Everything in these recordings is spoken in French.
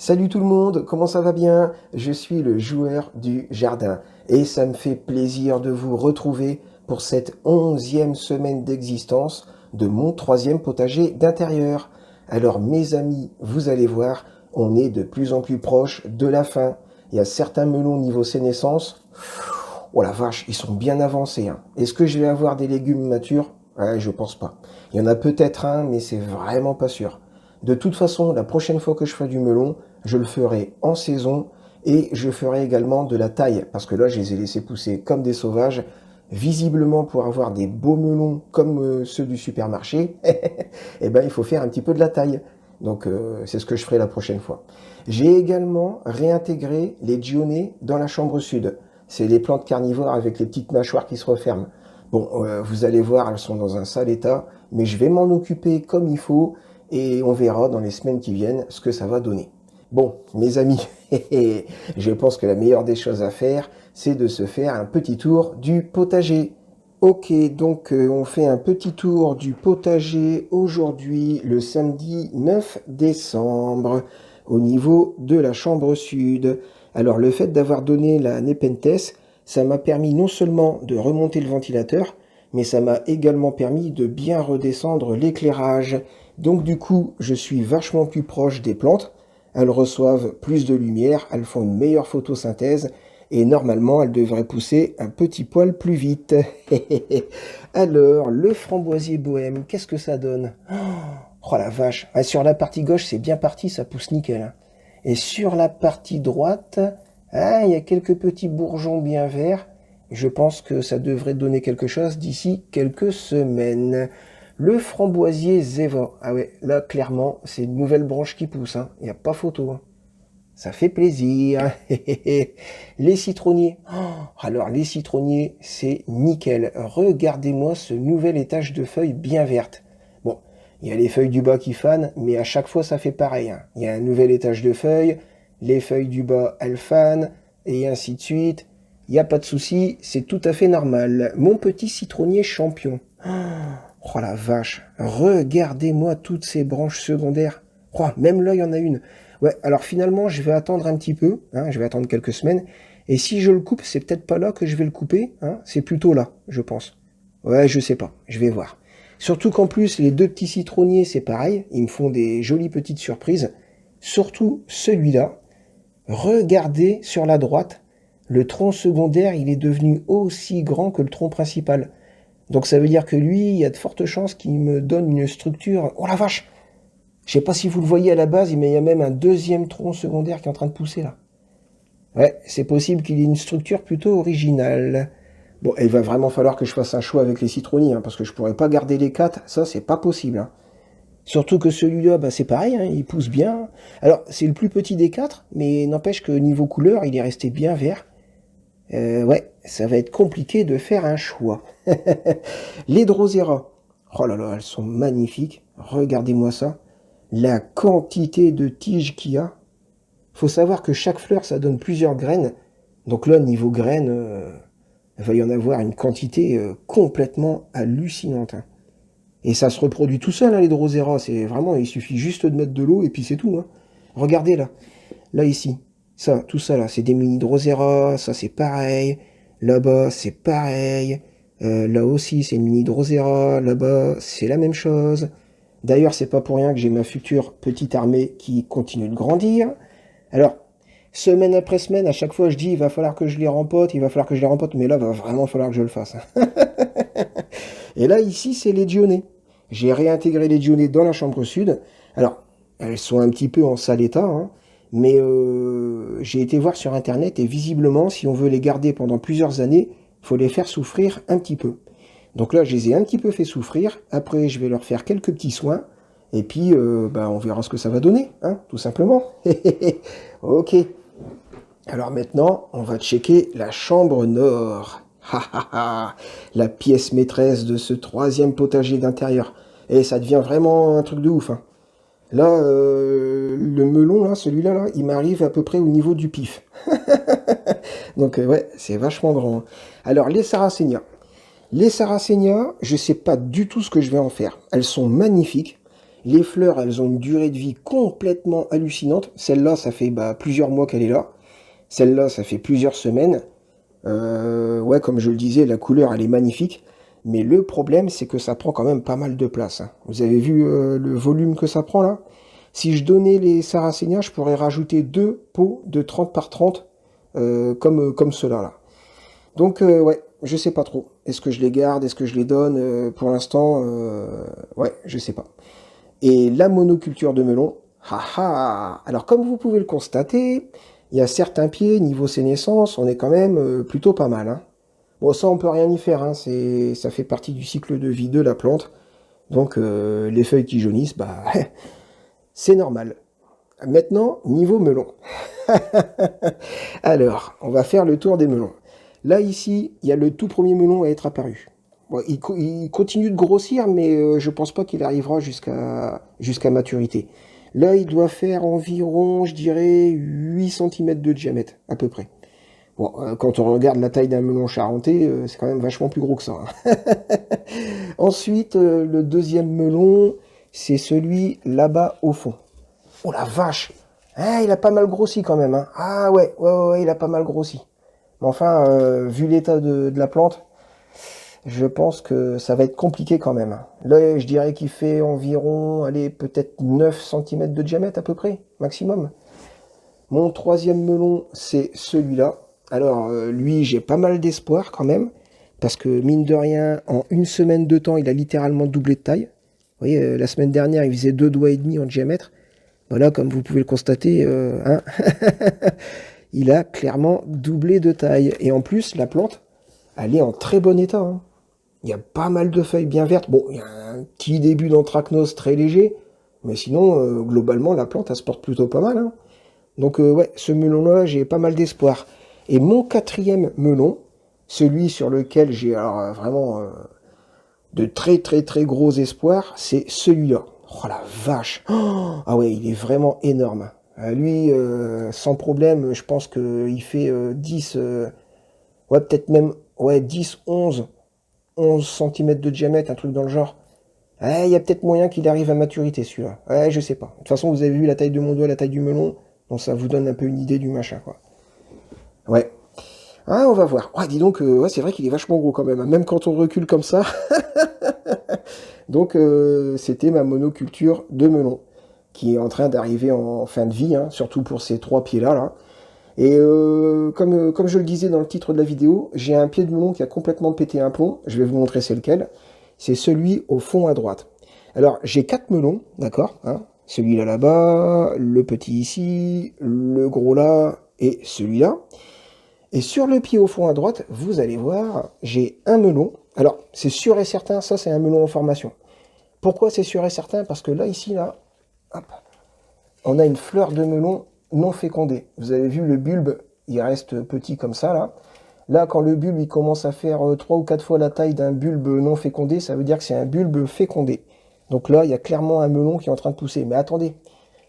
Salut tout le monde, comment ça va bien? Je suis le joueur du jardin et ça me fait plaisir de vous retrouver pour cette 11e semaine d'existence de mon troisième potager d'intérieur. Alors mes amis, vous allez voir, on est de plus en plus proche de la fin. Il y a certains melons niveau sénescence. Oh la vache, ils sont bien avancés, hein. Est-ce que je vais avoir des légumes matures? Ouais, je pense pas. Il y en a peut-être un, mais c'est vraiment pas sûr. De toute façon, la prochaine fois que je ferai du melon, je le ferai en saison et je ferai également de la taille, parce que là, je les ai laissés pousser comme des sauvages. Visiblement, pour avoir des beaux melons comme ceux du supermarché, eh ben, il faut faire un petit peu de la taille. Donc, c'est ce que je ferai la prochaine fois. J'ai également réintégré les Gionnées dans la chambre sud. C'est les plantes carnivores avec les petites mâchoires qui se referment. Bon, vous allez voir, elles sont dans un sale état, mais je vais m'en occuper comme il faut et on verra dans les semaines qui viennent ce que ça va donner. Bon, mes amis, je pense que la meilleure des choses à faire, c'est de se faire un petit tour du potager. Ok, donc on fait un petit tour du potager aujourd'hui, le samedi 9 décembre, au niveau de la chambre sud. Alors le fait d'avoir donné la Nepenthes, ça m'a permis non seulement de remonter le ventilateur, mais ça m'a également permis de bien redescendre l'éclairage. Donc du coup, je suis vachement plus proche des plantes. Elles reçoivent plus de lumière, elles font une meilleure photosynthèse et normalement elles devraient pousser un petit poil plus vite. Alors, le framboisier bohème, qu'est-ce que ça donne? Oh la vache, ah, sur la partie gauche c'est bien parti, ça pousse nickel, hein. Et sur la partie droite, ah, il y a quelques petits bourgeons bien verts. Je pense que ça devrait donner quelque chose d'ici quelques semaines. Le framboisier Zeva. Ah ouais, là, clairement, c'est une nouvelle branche qui pousse, hein. Il n'y a pas photo, hein. Ça fait plaisir. Les citronniers. Oh, alors, les citronniers, c'est nickel. Regardez-moi ce nouvel étage de feuilles bien vertes. Bon, il y a les feuilles du bas qui fanent, mais à chaque fois, ça fait pareil, hein. Il y a un nouvel étage de feuilles, les feuilles du bas, elles fanent, et ainsi de suite. Il n'y a pas de souci, c'est tout à fait normal. Mon petit citronnier champion. Oh la vache, regardez-moi toutes ces branches secondaires. Oh, même là, il y en a une. Ouais, alors finalement, je vais attendre un petit peu, hein, je vais attendre quelques semaines. Et si je le coupe, c'est peut-être pas là que je vais le couper, hein, c'est plutôt là, je pense. Ouais, je sais pas, je vais voir. Surtout qu'en plus, les deux petits citronniers, c'est pareil, ils me font des jolies petites surprises. Surtout celui-là. Regardez sur la droite, le tronc secondaire, il est devenu aussi grand que le tronc principal. Donc ça veut dire que lui, il y a de fortes chances qu'il me donne une structure... Oh la vache! Je sais pas si vous le voyez à la base, mais il y a même un deuxième tronc secondaire qui est en train de pousser là. Ouais, c'est possible qu'il ait une structure plutôt originale. Bon, il va vraiment falloir que je fasse un choix avec les citronniers, hein, parce que je pourrais pas garder les quatre, ça c'est pas possible, hein. Surtout que celui-là, bah, c'est pareil, hein, il pousse bien. Alors, c'est le plus petit des quatre, mais n'empêche que niveau couleur, il est resté bien vert. Ouais, ça va être compliqué de faire un choix. Les Drosera. Oh là là, elles sont magnifiques. Regardez-moi ça. La quantité de tiges qu'il y a. Faut savoir que chaque fleur, ça donne plusieurs graines. Donc là, niveau graines, il va y en avoir une quantité complètement hallucinante, hein. Et ça se reproduit tout seul, hein, les Drosera. C'est vraiment, il suffit juste de mettre de l'eau et puis c'est tout, hein. Regardez là. Là, ici. Ça, tout ça là, c'est des mini Drosera. Ça, c'est pareil. Là-bas, c'est pareil. Là aussi, c'est une mini Drosera. Là-bas, c'est la même chose. D'ailleurs, c'est pas pour rien que j'ai ma future petite armée qui continue de grandir. Alors, semaine après semaine, à chaque fois, je dis, il va falloir que je les rempote, il va falloir que je les rempote, mais là, il va vraiment falloir que je le fasse, hein. Et là, ici, c'est les Dionnées. J'ai réintégré les Dionnées dans la chambre sud. Alors, elles sont un petit peu en sale état, hein, mais j'ai été voir sur Internet et visiblement, si on veut les garder pendant plusieurs années, il faut les faire souffrir un petit peu. Donc là, je les ai un petit peu fait souffrir. Après, je vais leur faire quelques petits soins. Et puis, on verra ce que ça va donner, hein, tout simplement. Ok. Alors maintenant, on va checker la chambre nord. La pièce maîtresse de ce troisième potager d'intérieur. Et ça devient vraiment un truc de ouf, hein. Là, le melon, là, celui-là, là, il m'arrive à peu près au niveau du pif. Donc, ouais, c'est vachement grand. Alors, les Sarracenia. Les Sarracenia, je sais pas du tout ce que je vais en faire. Elles sont magnifiques. Les fleurs, elles ont une durée de vie complètement hallucinante. Celle-là, ça fait plusieurs mois qu'elle est là. Celle-là, ça fait plusieurs semaines. Ouais, comme je le disais, la couleur, elle est magnifique. Mais le problème, c'est que ça prend quand même pas mal de place, hein. Vous avez vu le volume que ça prend là? Si je donnais les Sarracenia, je pourrais rajouter deux pots de 30 par 30 comme ceux-là là. Donc ouais, je sais pas trop. Est-ce que je les garde? Est-ce que je les donne? Pour l'instant, ouais, je sais pas. Et la monoculture de melon, haha. Alors comme vous pouvez le constater, il y a certains pieds, niveau sénescence, on est quand même plutôt pas mal, hein. Bon, ça on peut rien y faire, hein. Ça fait partie du cycle de vie de la plante. Donc les feuilles qui jaunissent, c'est normal. Maintenant, niveau melon. Alors, on va faire le tour des melons. Là, ici, il y a le tout premier melon à être apparu. Bon, il continue de grossir, mais je pense pas qu'il arrivera jusqu'à maturité. Là, il doit faire environ, je dirais, 8 cm de diamètre, à peu près. Bon, quand on regarde la taille d'un melon charentais, c'est quand même vachement plus gros que ça, hein. Ensuite, le deuxième melon, c'est celui là-bas au fond. Oh la vache! Ah, il a pas mal grossi quand même, hein. Ah ouais, il a pas mal grossi. Mais enfin, vu l'état de la plante, je pense que ça va être compliqué quand même, hein. Là, je dirais qu'il fait environ, allez, peut-être 9 cm de diamètre à peu près, maximum. Mon troisième melon, c'est celui-là. Alors, lui, j'ai pas mal d'espoir quand même, parce que mine de rien, en une semaine de temps, il a littéralement doublé de taille. Vous voyez, la semaine dernière, il faisait 2 doigts et demi en diamètre. Voilà, comme vous pouvez le constater, hein, il a clairement doublé de taille. Et en plus, la plante, elle est en très bon état, hein. Il y a pas mal de feuilles bien vertes. Bon, il y a un petit début d'anthracnose très léger, mais sinon, globalement, la plante, elle se porte plutôt pas mal, hein. Donc, ouais, ce melon-là, j'ai pas mal d'espoir. Et mon quatrième melon, celui sur lequel j'ai alors vraiment de très très très gros espoirs, c'est celui-là. Oh la vache! Oh, ah ouais, il est vraiment énorme. Lui, sans problème, je pense qu'il fait 10, ouais, peut-être même, ouais, 10, 11 cm de diamètre, un truc dans le genre. Il y a peut-être moyen qu'il arrive à maturité, celui-là. Ouais, je sais pas. De toute façon, vous avez vu la taille de mon doigt, la taille du melon, donc ça vous donne un peu une idée du machin, quoi. Ouais. Ah, on va voir. Ouais, dis donc, ouais, c'est vrai qu'il est vachement gros quand même, hein, même quand on recule comme ça. Donc, c'était ma monoculture de melon, qui est en train d'arriver en fin de vie, hein, surtout pour ces trois pieds-là, là. Et comme je le disais dans le titre de la vidéo, j'ai un pied de melon qui a complètement pété un plomb. Je vais vous montrer c'est lequel. C'est celui au fond à droite. Alors, j'ai 4 melons, d'accord, hein. Celui-là là-bas, le petit ici, le gros là, et celui-là. Et sur le pied au fond à droite, vous allez voir, j'ai un melon. Alors, c'est sûr et certain, ça c'est un melon en formation. Pourquoi c'est sûr et certain? Parce que là, ici, là, hop, on a une fleur de melon non fécondée. Vous avez vu le bulbe, il reste petit comme ça, là. Là, quand le bulbe il commence à faire 3 ou 4 fois la taille d'un bulbe non fécondé, ça veut dire que c'est un bulbe fécondé. Donc là, il y a clairement un melon qui est en train de pousser. Mais attendez,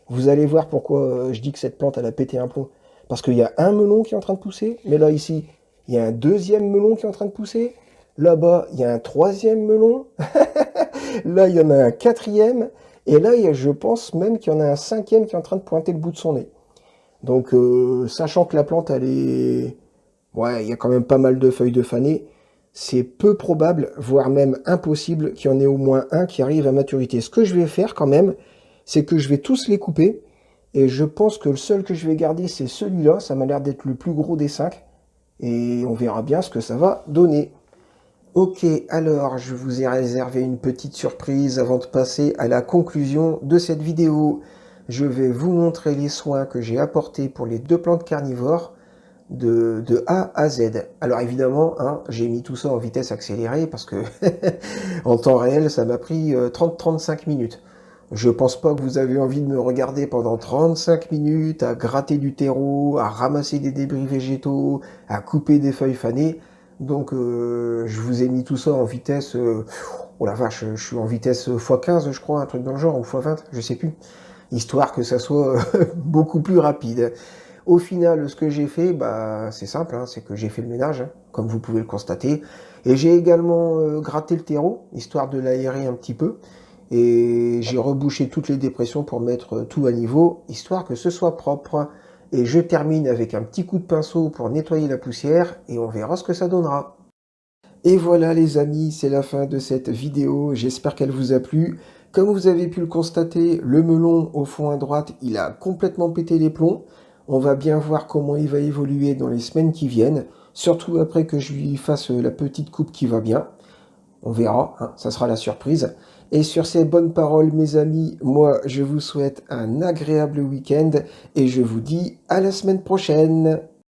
vous allez voir pourquoi je dis que cette plante, elle a pété un plomb. Parce qu'il y a un melon qui est en train de pousser, mais là, ici, il y a un deuxième melon qui est en train de pousser. Là-bas, il y a un troisième melon. Là, il y en a un quatrième. Et là, je pense même qu'il y en a un cinquième qui est en train de pointer le bout de son nez. Donc, sachant que la plante, elle est... Ouais, il y a quand même pas mal de feuilles de fané. C'est peu probable, voire même impossible, qu'il y en ait au moins un qui arrive à maturité. Ce que je vais faire quand même, c'est que je vais tous les couper. Et je pense que le seul que je vais garder, c'est celui-là. Ça m'a l'air d'être le plus gros des 5. Et on verra bien ce que ça va donner. Ok, alors je vous ai réservé une petite surprise avant de passer à la conclusion de cette vidéo. Je vais vous montrer les soins que j'ai apportés pour les deux plantes carnivores de A à Z. Alors évidemment, hein, j'ai mis tout ça en vitesse accélérée parce que en temps réel, ça m'a pris 30-35 minutes. Je pense pas que vous avez envie de me regarder pendant 35 minutes à gratter du terreau, à ramasser des débris végétaux, à couper des feuilles fanées. Donc je vous ai mis tout ça en vitesse, oh la vache, je suis en vitesse x15 je crois, un truc dans le genre, ou x20, je sais plus, histoire que ça soit beaucoup plus rapide. Au final, ce que j'ai fait, c'est simple, hein, c'est que j'ai fait le ménage, hein, comme vous pouvez le constater, et j'ai également gratté le terreau, histoire de l'aérer un petit peu, et j'ai rebouché toutes les dépressions pour mettre tout à niveau, histoire que ce soit propre. Et je termine avec un petit coup de pinceau pour nettoyer la poussière et on verra ce que ça donnera. Et voilà les amis, c'est la fin de cette vidéo, j'espère qu'elle vous a plu. Comme vous avez pu le constater, le melon au fond à droite, il a complètement pété les plombs. On va bien voir comment il va évoluer dans les semaines qui viennent, surtout après que je lui fasse la petite coupe qui va bien. On verra, hein, ça sera la surprise. Et sur ces bonnes paroles, mes amis, moi, je vous souhaite un agréable week-end et je vous dis à la semaine prochaine.